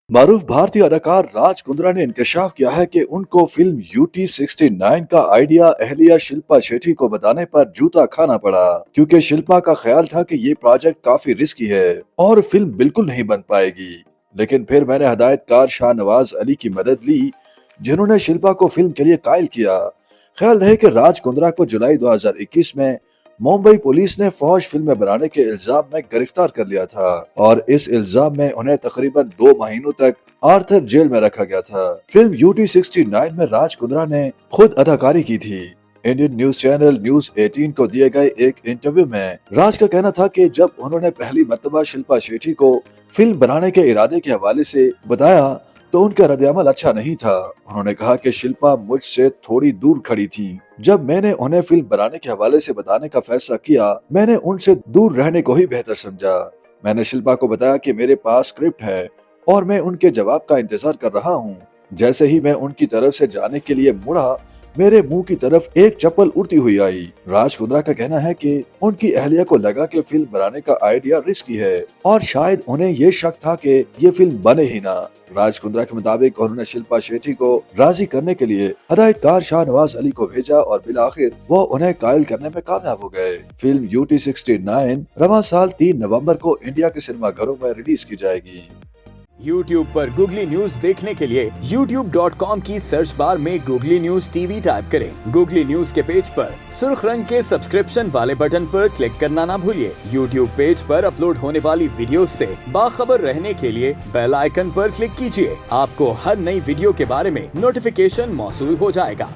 मारूफ भारतीय अदाकार राज कुंद्रा ने इंकशाफ किया है कि उनको फिल्म यूटी 69 का आइडिया अहलिया शिल्पा शेट्टी को बताने पर जूता खाना पड़ा, क्योंकि शिल्पा का ख्याल था कि ये प्रोजेक्ट काफी रिस्की है और फिल्म बिल्कुल नहीं बन पाएगी। लेकिन फिर मैंने हदायतकार शाहनवाज अली की मदद ली, जिन्होंने शिल्पा को फिल्म के लिए कायल किया। ख्याल रहे कि राज कुंद्रा को जुलाई 2021 में मुंबई पुलिस ने फौज फिल्में बनाने के इल्जाम में गिरफ्तार कर लिया था और इस इल्जाम में उन्हें तकरीबन 2 महीनों तक आर्थर जेल में रखा गया था। फिल्म यूटी 69 में राज कुंद्रा ने खुद अदाकारी की थी। इंडियन न्यूज चैनल न्यूज 18 को दिए गए एक इंटरव्यू में राज का कहना था कि जब उन्होंने पहली मर्तबा शिल्पा शेट्टी को फिल्म बनाने के इरादे के हवाले से बताया तो उनका रद्द-ए-अमल अच्छा नहीं था। उन्होंने कहा कि शिल्पा मुझसे थोड़ी दूर खड़ी थी। जब मैंने उन्हें फिल्म बनाने के हवाले से बताने का फैसला किया, मैंने उनसे दूर रहने को ही बेहतर समझा। मैंने शिल्पा को बताया कि मेरे पास स्क्रिप्ट है और मैं उनके जवाब का इंतजार कर रहा हूँ। जैसे ही मैं उनकी तरफ से जाने के लिए मुड़ा, मेरे मुंह की तरफ एक चप्पल उड़ती हुई आई। राज कुंद्रा का कहना है कि उनकी अहलिया को लगा कि फिल्म बनाने का आइडिया रिस्की है और शायद उन्हें ये शक था कि ये फिल्म बने ही ना। राज कुंद्रा के मुताबिक उन्होंने शिल्पा शेट्टी को राजी करने के लिए हदायतकार शाहनवाज अली को भेजा और बिलाखिर वो उन्हें कायल करने में कामयाब हो गए। फिल्म यूटी 69 रवां साल 3 नवंबर को इंडिया के सिनेमा घरों में रिलीज की जाएगी। YouTube पर गूगली न्यूज देखने के लिए youtube.com की सर्च बार में गूगली न्यूज टीवी टाइप करें। गूगली न्यूज के पेज पर सुर्ख रंग के सब्सक्रिप्शन वाले बटन पर क्लिक करना ना भूलिए। YouTube पेज पर अपलोड होने वाली वीडियोस से बाखबर रहने के लिए बेल आइकन पर क्लिक कीजिए। आपको हर नई वीडियो के बारे में नोटिफिकेशन मौसूल हो जाएगा।